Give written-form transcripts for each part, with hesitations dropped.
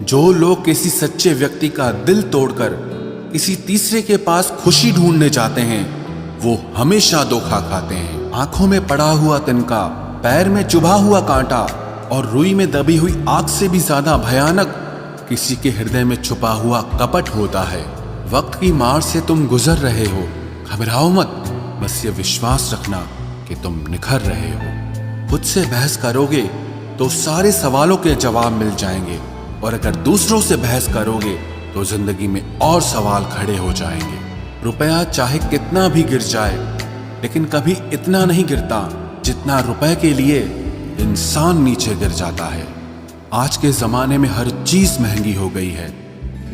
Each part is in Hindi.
जो लोग किसी सच्चे व्यक्ति का दिल तोड़कर किसी तीसरे के पास खुशी ढूंढने जाते हैं, वो हमेशा धोखा खाते हैं। आंखों में पड़ा हुआ तिनका, पैर में चुभा हुआ कांटा और रुई में दबी हुई आग से भी ज्यादा भयानक किसी के हृदय में छुपा हुआ कपट होता है। वक्त की मार से तुम गुजर रहे हो, घबराओ मत, बस ये विश्वास रखना कि तुम निखर रहे हो। खुद से बहस करोगे तो सारे सवालों के जवाब मिल जाएंगे, और अगर दूसरों से बहस करोगे तो जिंदगी में और सवाल खड़े हो जाएंगे। रुपया चाहे कितना भी गिर जाए, लेकिन कभी इतना नहीं गिरता जितना रुपए के लिए इंसान नीचे गिर जाता है। आज के जमाने में हर चीज महंगी हो गई है,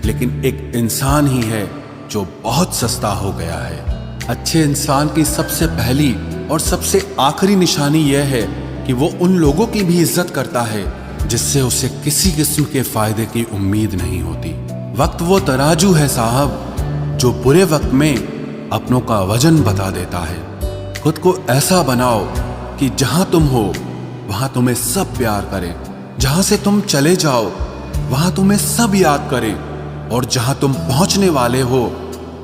लेकिन एक इंसान ही है जो बहुत सस्ता हो गया है। अच्छे इंसान की सबसे पहली और सबसे आखिरी निशानी यह है कि वो उन लोगों की भी इज्जत करता है जिससे उसे किसी किस्म के फायदे की उम्मीद नहीं होती। वक्त वो तराजू है साहब, जो बुरे वक्त में अपनों का वजन बता देता है। खुद को ऐसा बनाओ कि जहां तुम हो वहां तुम्हें सब प्यार करें, जहां से तुम चले जाओ वहां तुम्हें सब याद करें, और जहां तुम पहुंचने वाले हो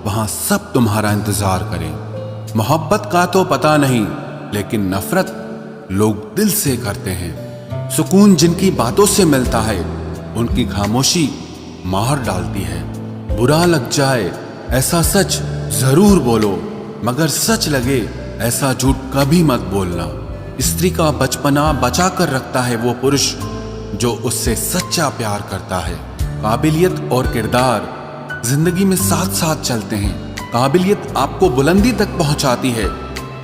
वहां सब तुम्हारा इंतजार करें। मोहब्बत का तो पता नहीं, लेकिन नफरत लोग दिल से करते हैं। सुकून जिनकी बातों से मिलता है, उनकी खामोशी मार डालती है। बुरा लग जाए ऐसा सच जरूर बोलो, मगर सच लगे ऐसा झूठ कभी मत बोलना। स्त्री का बचपना बचा कर रखता है वो पुरुष जो उससे सच्चा प्यार करता है। काबिलियत और किरदार जिंदगी में साथ साथ चलते हैं। काबिलियत आपको बुलंदी तक पहुंचाती है,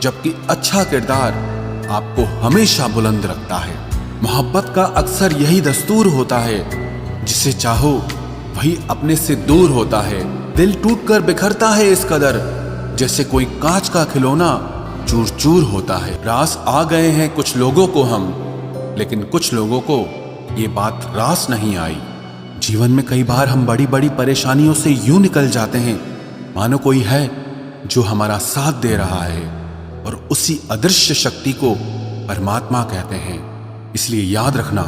जबकि अच्छा किरदार आपको हमेशा बुलंद रखता है। मोहब्बत का अक्सर यही दस्तूर होता है, जिसे चाहो वही अपने से दूर होता है। दिल टूटकर बिखरता है इस कदर, जैसे कोई कांच का खिलौना चूर चूर होता है। रास आ गए हैं कुछ लोगों को हम, लेकिन कुछ लोगों को ये बात रास नहीं आई। जीवन में कई बार हम बड़ी बड़ी परेशानियों से यूं निकल जाते हैं मानो कोई है जो हमारा साथ दे रहा है, और उसी अदृश्य शक्ति को परमात्मा कहते हैं। इसलिए याद रखना,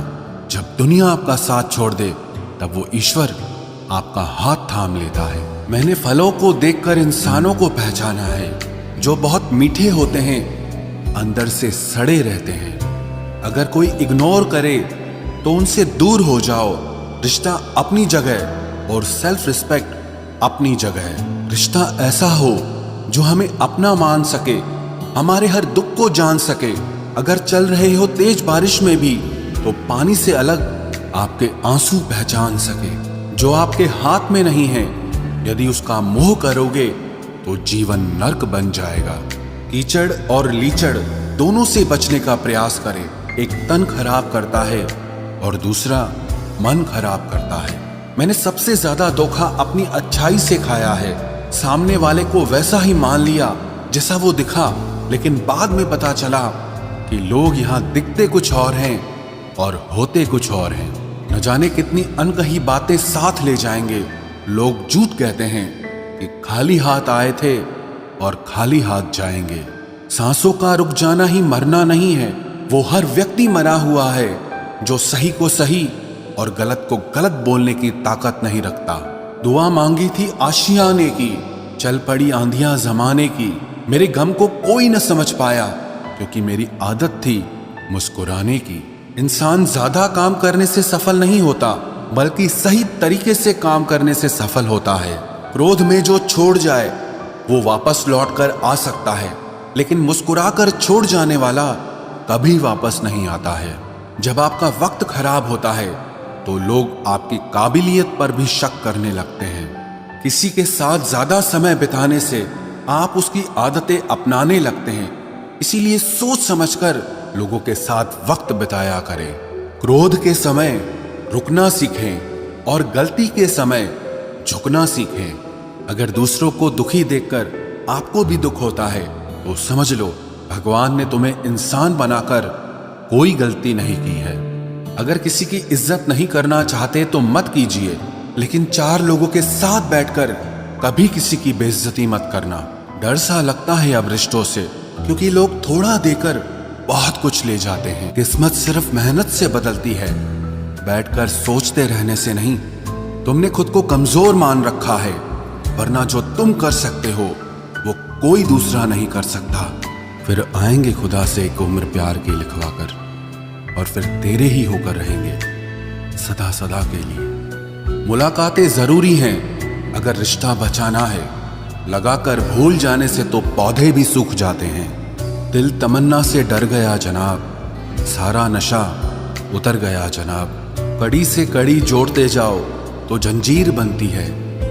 जब दुनिया आपका साथ छोड़ दे तब वो ईश्वर आपका हाथ थाम लेता है। मैंने फलों को देखकर इंसानों को पहचाना है, जो बहुत मीठे होते हैं अंदर से सड़े रहते हैं। अगर कोई इग्नोर करे तो उनसे दूर हो जाओ। रिश्ता अपनी जगह और सेल्फ रिस्पेक्ट अपनी जगह। रिश्ता ऐसा हो जो हमें अपना मान सके, हमारे हर दुख को जान सके। अगर चल रहे हो तेज बारिश में भी तो पानी से अलग आपके आंसू पहचान सके। जो आपके हाथ में नहीं है, यदि उसका मोह करोगे तो जीवन नर्क बन जाएगा। कीचड़ और लीचड़ दोनों से बचने का प्रयास करें। एक तन खराब करता है और दूसरा मन खराब करता है। मैंने सबसे ज्यादा धोखा अपनी अच्छाई से खाया है। सामने वाले को वैसा ही मान लिया जैसा वो दिखा, लेकिन बाद में पता चला कि लोग यहाँ दिखते कुछ और हैं और होते कुछ और हैं। न जाने कितनी अनकही बातें साथ ले जाएंगे। लोग झूठ कहते हैं कि खाली हाथ आए थे और खाली हाथ जाएंगे। सांसों का रुक जाना ही मरना नहीं है, वो हर व्यक्ति मरा हुआ है जो सही को सही और गलत को गलत बोलने की ताकत नहीं रखता। दुआ मांगी थी आशियाने की, चल पड़ी आंधियां जमाने की। मेरे गम को कोई न समझ पाया, क्योंकि मेरी आदत थी मुस्कुराने की। इंसान ज्यादा काम करने से सफल नहीं होता, बल्कि सही तरीके से काम करने से सफल होता है। क्रोध में जो छोड़ जाए वो वापस लौट कर आ सकता है, लेकिन मुस्कुराकर छोड़ जाने वाला कभी वापस नहीं आता है। जब आपका वक्त खराब होता है तो लोग आपकी काबिलियत पर भी शक करने लगते हैं। किसी के साथ ज्यादा समय बिताने से आप उसकी आदतें अपनाने लगते हैं। इसीलिए सोच समझकर लोगों के साथ वक्त बिताया करें। क्रोध के समय रुकना सीखें और गलती के समय झुकना सीखें। अगर दूसरों को दुखी देखकर आपको भी दुख होता है तो समझ लो भगवान ने तुम्हें इंसान बनाकर कोई गलती नहीं की है। अगर किसी की इज्जत नहीं करना चाहते तो मत कीजिए, लेकिन चार लोगों के साथ बैठकर कभी किसी की बेइज्जती मत करना। डर सा लगता है अब रिश्तों से, क्योंकि लोग थोड़ा देकर बहुत कुछ ले जाते हैं। किस्मत सिर्फ मेहनत से बदलती है, बैठकर सोचते रहने से नहीं। तुमने खुद को कमजोर मान रखा है, वरना जो तुम कर सकते हो वो कोई दूसरा नहीं कर सकता। फिर आएंगे खुदा से एक उम्र प्यार की लिखवा कर, और फिर तेरे ही होकर रहेंगे सदा सदा के लिए। मुलाकातें जरूरी हैं अगर रिश्ता बचाना है, लगाकर भूल जाने से तो पौधे भी सूख जाते हैं। दिल तमन्ना से डर गया जनाब, सारा नशा उतर गया जनाब। कड़ी से कड़ी जोड़ते जाओ तो जंजीर बनती है,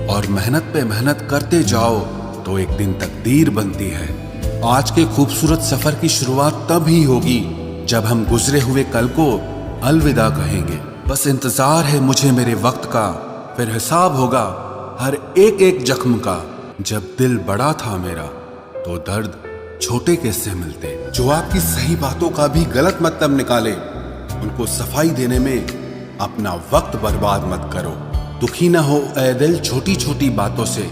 और मेहनत पे मेहनत करते जाओ तो एक दिन तकदीर बनती है। आज के खूबसूरत सफर की शुरुआत तब ही होगी जब हम गुजरे हुए कल को अलविदा कहेंगे। बस इंतजार है मुझे मेरे वक्त का, फिर हिसाब होगा हर एक एक जख्म का। जब दिल बड़ा था मेरा तो दर्द छोटे किससे मिलते। जो आपकी सही बातों का भी गलत मतलब निकाले, उनको सफाई देने में अपना वक्त बर्बाद मत करो। दुखी ना हो ऐ दिल छोटी छोटी बातों से,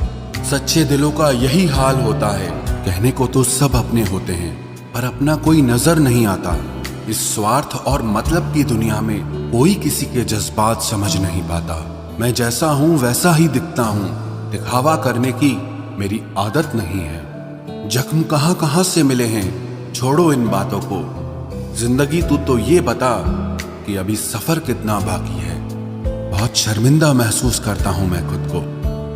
सच्चे दिलों का यही हाल होता है। कहने को तो सब अपने होते हैं, पर अपना कोई नजर नहीं आता। इस स्वार्थ और मतलब की दुनिया में कोई किसी के जज्बात समझ नहीं पाता। मैं जैसा हूं वैसा ही दिखता हूं, दिखावा करने की मेरी आदत नहीं है। जख्म कहां कहां से मिले हैं, छोड़ो इन बातों को। जिंदगी तू तो ये बता कि अभी सफर कितना बाकी है। बहुत शर्मिंदा महसूस करता हूं मैं खुद को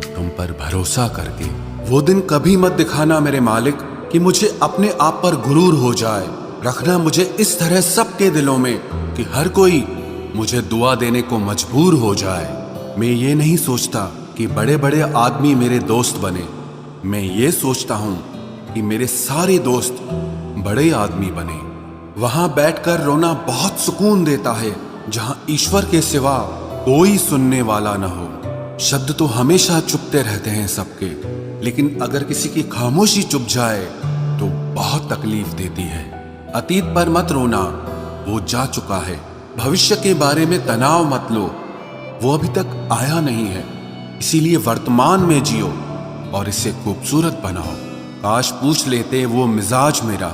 तुम पर भरोसा करके। वो दिन कभी मत दिखाना मेरे मालिक कि मुझे अपने आप पर गुरूर हो जाए। रखना मुझे इस तरह सबके दिलों में कि हर कोई मुझे दुआ देने को मजबूर हो जाए। मैं ये नहीं सोचता कि बड़े बड़े आदमी मेरे दोस्त बने, मैं ये सोचता हूं कि मेरे सारे दोस्त बड़े आदमी बने। वहां बैठकर रोना बहुत सुकून देता है जहां ईश्वर के सिवा कोई सुनने वाला न हो। शब्द तो हमेशा चुपते रहते हैं सबके, लेकिन अगर किसी की खामोशी चुप जाए तो बहुत तकलीफ देती है। अतीत पर मत रोना, वो जा चुका है। भविष्य के बारे में तनाव मत लो, वो अभी तक आया नहीं है। इसीलिए वर्तमान में जियो और इसे खूबसूरत बनाओ। काश पूछ लेते वो मिजाज मेरा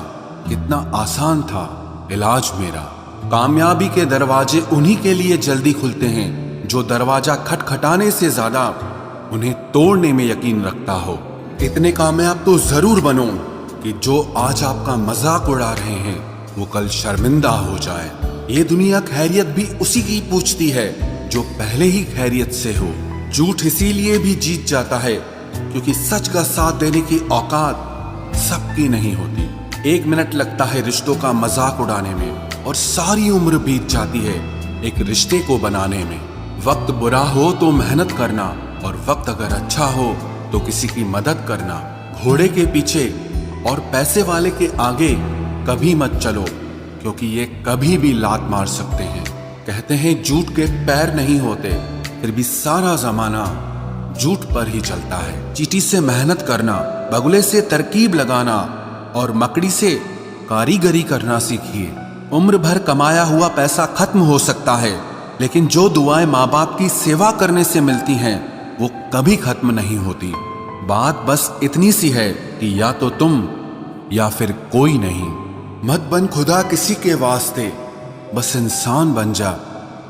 कितना आसान था इलाज मेरा। कामयाबी के दरवाजे उन्हीं के लिए जल्दी खुलते हैं जो दरवाजा खटखटाने से ज्यादा उन्हें तोड़ने में यकीन रखता हो। इतने कामयाब तो जरूर बनो कि जो आज आपका मजाक उड़ा रहे हैं वो कल शर्मिंदा हो जाए। ये दुनिया खैरियत भी उसी की पूछती है जो पहले ही खैरियत से हो। झूठ इसीलिए भी जीत जाता है क्योंकि सच का साथ देने की औकात सबकी नहीं होती। 1 मिनट लगता है रिश्तों का मजाक उड़ाने में और सारी उम्र बीत जाती है एक रिश्ते को बनाने में। वक्त बुरा हो तो मेहनत करना, और वक्त अगर अच्छा हो तो किसी की मदद करना। घोड़े के पीछे और पैसे वाले के आगे कभी मत चलो, क्योंकि ये कभी भी लात मार सकते हैं। कहते हैं झूठ के पैर नहीं होते, फिर भी सारा जमाना झूठ पर ही चलता है। चींटी से मेहनत करना, बगुले से तरकीब लगाना और मकड़ी से कारीगरी करना सीखिए। उम्र भर कमाया हुआ पैसा खत्म हो सकता है, लेकिन जो दुआएं माँ बाप की सेवा करने से मिलती हैं वो कभी खत्म नहीं होती। बात बस इतनी सी है कि या तो तुम या फिर कोई नहीं। मत बन खुदा किसी के वास्ते, बस इंसान बन जा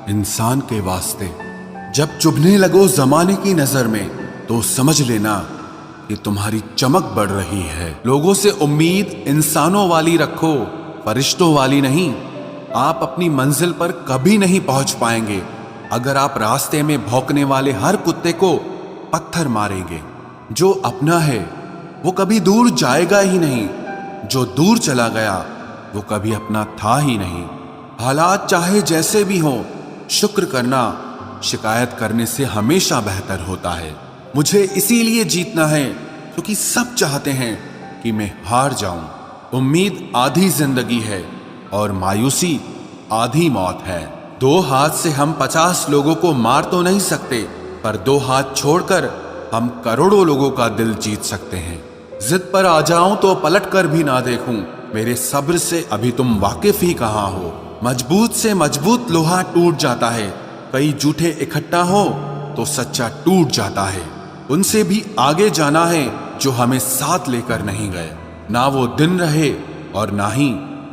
इंसान के वास्ते। जब चुभने लगो जमाने की नजर में तो समझ लेना कि तुम्हारी चमक बढ़ रही है। लोगों से उम्मीद इंसानों वाली रखो, फरिश्तों वाली नहीं। आप अपनी मंजिल पर कभी नहीं पहुंच पाएंगे अगर आप रास्ते में भौंकने वाले हर कुत्ते को पत्थर मारेंगे। जो अपना है वो कभी दूर जाएगा ही नहीं, जो दूर चला गया वो कभी अपना था ही नहीं। हालात चाहे जैसे भी हो, शुक्र करना शिकायत करने से हमेशा बेहतर होता है। मुझे इसीलिए जीतना है क्योंकि सब चाहते हैं कि मैं हार जाऊं। उम्मीद आधी जिंदगी है और मायूसी आधी मौत है। 2 हाथ से हम 50 लोगों को मार तो नहीं सकते, पर 2 हाथ छोड़कर हम करोड़ों लोगों का दिल जीत सकते हैं। जिद पर आ जाऊं तो पलट कर भी ना देखूं, मेरे सब्र से अभी तुम वाकिफ ही कहां हो। मजबूत से मजबूत लोहा टूट जाता है, कई झूठे इकट्ठा हो तो सच्चा टूट जाता है। उनसे भी आगे जाना है जो हमें साथ लेकर नहीं गए। ना वो दिन रहे और ना ही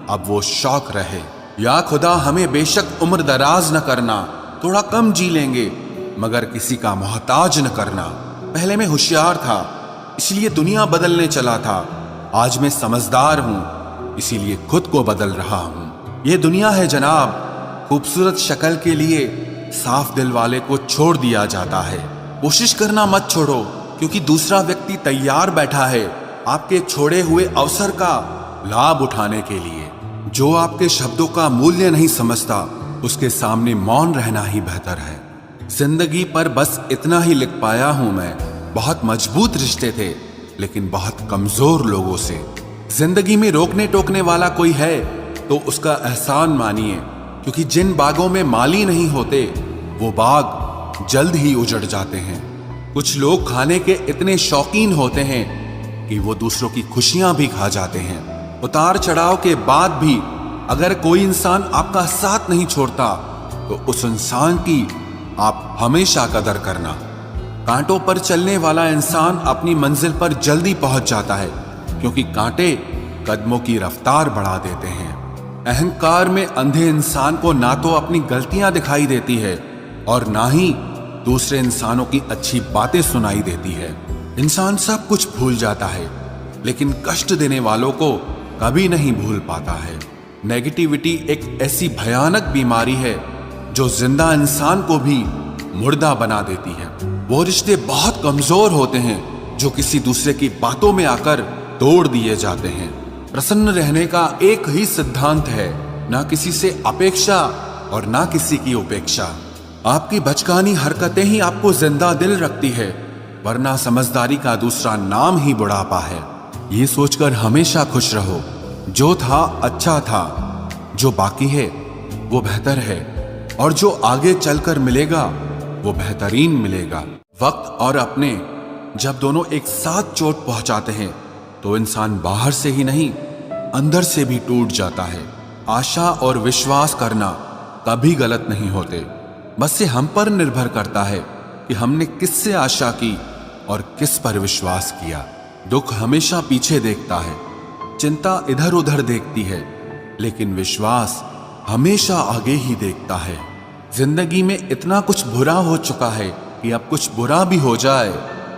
अब वो शौक रहे। या खुदा हमें बेशक उम्र दराज न करना, थोड़ा कम जी लेंगे, मगर किसी का मोहताज न करना। पहले मैं होशियार था, इसलिए दुनिया बदलने चला था। आज मैं समझदार हूं, इसीलिए खुद को बदल रहा हूं। ये दुनिया है जनाब, खूबसूरत शक्ल के लिए साफ दिल वाले को छोड़ दिया जाता है। कोशिश करना मत छोड़ो, क्योंकि दूसरा व्यक्ति तैयार बैठा है आपके छोड़े हुए अवसर का लाभ उठाने के लिए। जो आपके शब्दों का मूल्य नहीं समझता, उसके सामने मौन रहना ही बेहतर है। जिंदगी पर बस इतना ही लिख पाया हूं मैं। बहुत मजबूत रिश्ते थे, लेकिन बहुत कमजोर लोगों से। जिंदगी में रोकने टोकने वाला कोई है तो उसका एहसान मानिए, क्योंकि जिन बागों में माली नहीं होते, वो बाग जल्द ही उजड़ जाते हैं। कुछ लोग खाने के इतने शौकीन होते हैं कि वो दूसरों की खुशियां भी खा जाते हैं। उतार चढ़ाव के बाद भी अगर कोई इंसान आपका साथ नहीं छोड़ता, तो उस इंसान की आप हमेशा कदर करना। कांटों पर चलने वाला इंसान अपनी मंजिल पर जल्दी पहुंच जाता है, क्योंकि कांटे कदमों की रफ्तार बढ़ा देते हैं। अहंकार में अंधे इंसान को ना तो अपनी गलतियां दिखाई देती है और ना ही दूसरे इंसानों की अच्छी बातें सुनाई देती है। इंसान सब कुछ भूल जाता है, लेकिन कष्ट देने वालों को कभी नहीं भूल पाता है। नेगेटिविटी एक ऐसी भयानक बीमारी है जो जिंदा इंसान को भी मुर्दा बना देती है। वो रिश्ते बहुत कमजोर होते हैं जो किसी दूसरे की बातों में आकर तोड़ दिए जाते हैं। प्रसन्न रहने का एक ही सिद्धांत है, ना किसी से अपेक्षा और ना किसी की उपेक्षा। आपकी बचकानी हरकतें ही आपको जिंदा दिल रखती है, वरना समझदारी का दूसरा नाम ही बुढ़ापा है। ये सोचकर हमेशा खुश रहो, जो था अच्छा था, जो बाकी है वो बेहतर है, और जो आगे चलकर मिलेगा वो बेहतरीन मिलेगा। वक्त और अपने जब दोनों एक साथ चोट पहुंचाते हैं, तो इंसान बाहर से ही नहीं, अंदर से भी टूट जाता है। आशा और विश्वास करना कभी गलत नहीं होते, बस ये हम पर निर्भर करता है कि हमने किससे आशा की और किस पर विश्वास किया। दुख हमेशा पीछे देखता है, चिंता इधर उधर देखती है, लेकिन विश्वास हमेशा आगे ही देखता है। जिंदगी में इतना कुछ बुरा हो चुका है कि अब कुछ बुरा भी हो जाए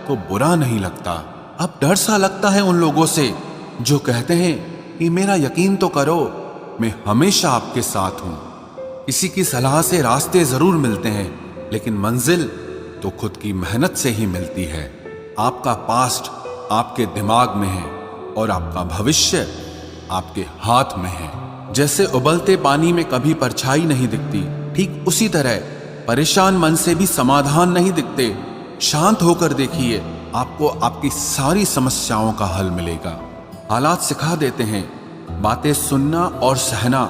तो बुरा नहीं लगता। अब डर सा लगता है उन लोगों से जो कहते हैं कि मेरा यकीन तो करो, मैं हमेशा आपके साथ हूं। किसी की सलाह से रास्ते जरूर मिलते हैं, लेकिन मंजिल तो खुद की मेहनत से ही मिलती है। आपका पास्ट आपके दिमाग में है और आपका भविष्य आपके हाथ में है। जैसे उबलते पानी में कभी परछाई नहीं दिखती, ठीक उसी तरह परेशान मन से भी समाधान नहीं दिखते। शांत होकर देखिए, आपको आपकी सारी समस्याओं का हल मिलेगा। हालात सिखा देते हैं बातें सुनना और सहना,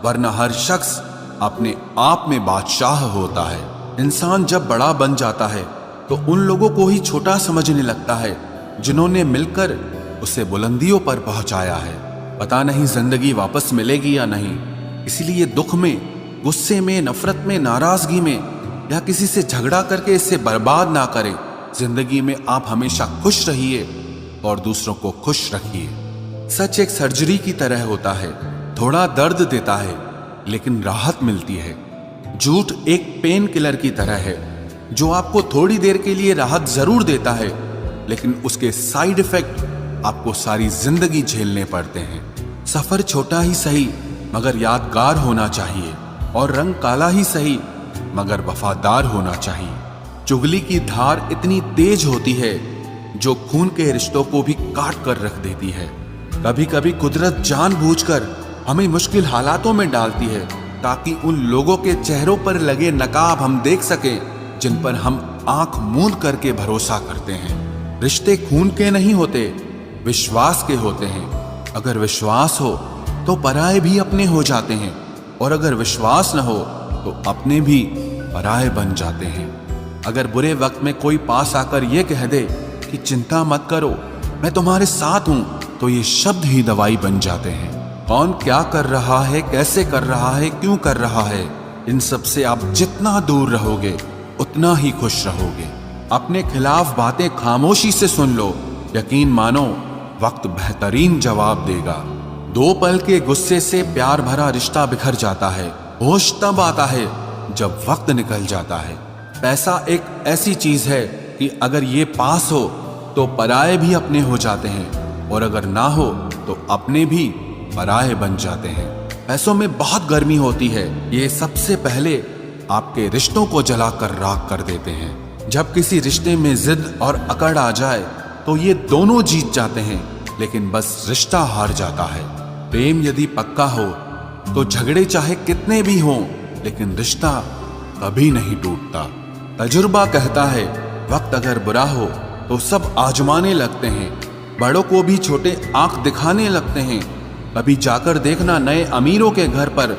वरना हर शख्स अपने आप में बादशाह होता है। इंसान जब बड़ा बन जाता है तो उन लोगों को ही छोटा समझने लगता है जिन्होंने मिलकर उसे बुलंदियों पर पहुंचाया है। पता नहीं जिंदगी वापस मिलेगी या नहीं, इसीलिए दुख में, गुस्से में, नफरत में, नाराजगी में या किसी से झगड़ा करके इसे बर्बाद ना करें। जिंदगी में आप हमेशा खुश रहिए और दूसरों को खुश रखिए। सच एक सर्जरी की तरह होता है, थोड़ा दर्द देता है लेकिन राहत मिलती है। झूठ एक पेन किलर की तरह है जो आपको थोड़ी देर के लिए राहत जरूर देता है, लेकिन उसके साइड इफेक्ट आपको सारी जिंदगी झेलने पड़ते हैं। सफर छोटा ही सही मगर यादगार होना चाहिए, और रंग काला ही सही मगर वफादार होना चाहिए। चुगली की धार इतनी तेज होती है जो खून के रिश्तों को भी काट कर रख देती है। कभी कभी कुदरत जानबूझकर हमें मुश्किल हालातों में डालती है ताकि उन लोगों के चेहरों पर लगे नकाब हम देख सकें जिन पर हम आंख मूंद करके भरोसा करते हैं। रिश्ते खून के नहीं होते, विश्वास के होते हैं। अगर विश्वास हो तो पराये भी अपने हो जाते हैं, और अगर विश्वास न हो तो अपने भी पराये बन जाते हैं। अगर बुरे वक्त में कोई पास आकर यह कह दे कि चिंता मत करो, मैं तुम्हारे साथ हूं, तो ये शब्द ही दवाई बन जाते हैं। कौन क्या कर रहा है, कैसे कर रहा है, क्यों कर रहा है, इन सब से आप जितना दूर रहोगे उतना ही खुश रहोगे। अपने खिलाफ बातें खामोशी से सुन लो, यकीन मानो वक्त बेहतरीन जवाब देगा। दो पल के गुस्से से प्यार भरा रिश्ता बिखर जाता है। होश तब आता है जब वक्त निकल जाता है। पैसा एक ऐसी चीज है कि अगर ये पास हो तो पराये भी अपने हो जाते हैं, और अगर ना हो तो अपने भी पराये बन जाते हैं। पैसों में बहुत गर्मी होती है। ये सबसे पहले आपके रिश्तों को जलाकर राख कर देते हैं। जब किसी रिश्ते में जिद और अकड़ आ जाए तो ये दोनों जीत जाते हैं, लेकिन बस रिश्ता हार जाता है। प्रेम यदि पक्का हो तो झगड़े चाहे कितने भी हों, लेकिन रिश्ता कभी नहीं टूटता। तजुर्बा कहता है वक्त अगर बुरा हो तो सब आजमाने लगते हैं, बड़ों को भी छोटे आंख दिखाने लगते हैं। कभी जाकर देखना नए अमीरों के घर पर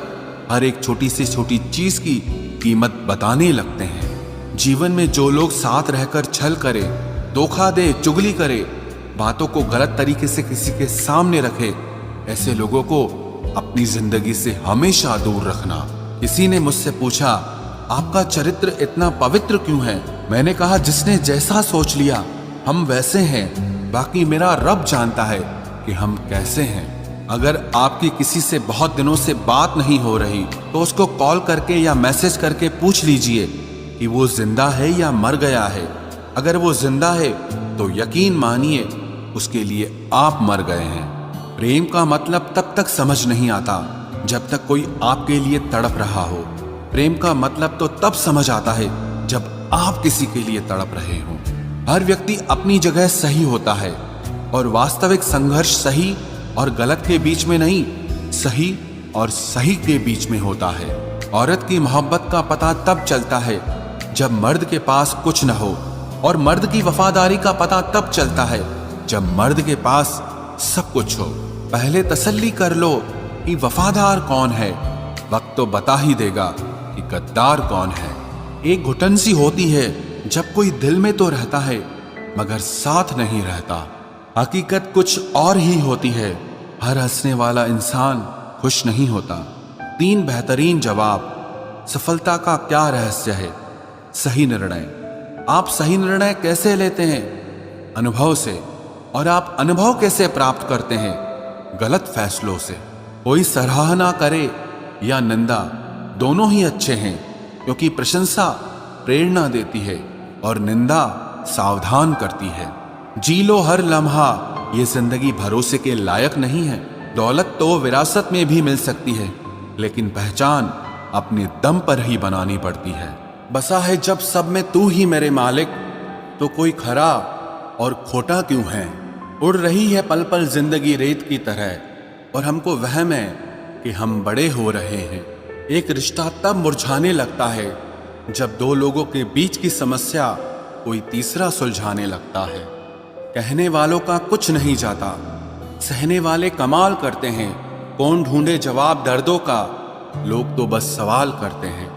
हर एक छोटी से छोटी चीज की कीमत बताने लगते हैं। जीवन में जो लोग साथ रहकर छल करे, धोखा दे, चुगली करे, बातों को गलत तरीके से किसी के सामने रखे, ऐसे लोगों को अपनी जिंदगी से हमेशा दूर रखना। किसी ने मुझसे पूछा, आपका चरित्र इतना पवित्र क्यों है? मैंने कहा, जिसने जैसा सोच लिया हम वैसे हैं, बाकी मेरा रब जानता है कि हम कैसे हैं। अगर आपकी किसी से बहुत दिनों से बात नहीं हो रही तो उसको कॉल करके या मैसेज करके पूछ लीजिए कि वो जिंदा है या मर गया है। अगर वो जिंदा है तो यकीन मानिए उसके लिए आप मर गए हैं। प्रेम का मतलब तब तक समझ नहीं आता जब तक कोई आपके लिए तड़प रहा हो। प्रेम का मतलब तो तब समझ आता है जब आप किसी के लिए तड़प रहे हो। हर व्यक्ति अपनी जगह सही होता है, और वास्तविक संघर्ष सही और गलत के बीच में नहीं, सही और सही के बीच में होता है। औरत की मोहब्बत का पता तब चलता है जब मर्द के पास कुछ न हो, और मर्द की वफादारी का पता तब चलता है जब मर्द के पास सब कुछ हो। पहले तसल्ली कर लो कि वफादार कौन है, वक्त तो बता ही देगा कि गद्दार कौन है। एक घुटन सी होती है जब कोई दिल में तो रहता है मगर साथ नहीं रहता। हकीकत कुछ और ही होती है। हर हंसने वाला इंसान खुश नहीं होता। 3 बेहतरीन जवाब। सफलता का क्या रहस्य है? सही निर्णय। आप सही निर्णय कैसे लेते हैं? अनुभव से। और आप अनुभव कैसे प्राप्त करते हैं? गलत फैसलों से। कोई सराहना करे या निंदा, दोनों ही अच्छे हैं, क्योंकि प्रशंसा प्रेरणा देती है और निंदा सावधान करती है। जी लो हर लम्हा, ये जिंदगी भरोसे के लायक नहीं है। दौलत तो विरासत में भी मिल सकती है, लेकिन पहचान अपने दम पर ही बनानी पड़ती है। बसा है जब सब में तू ही मेरे मालिक, तो कोई खरा और खोटा क्यों है? उड़ रही है पल पल जिंदगी रेत की तरह, और हमको वहम है कि हम बड़े हो रहे हैं। एक रिश्ता तब मुरझाने लगता है जब 2 लोगों के बीच की समस्या कोई तीसरा सुलझाने लगता है। कहने वालों का कुछ नहीं जाता, सहने वाले कमाल करते हैं। कौन ढूंढे जवाब दर्दों का, लोग तो बस सवाल करते हैं।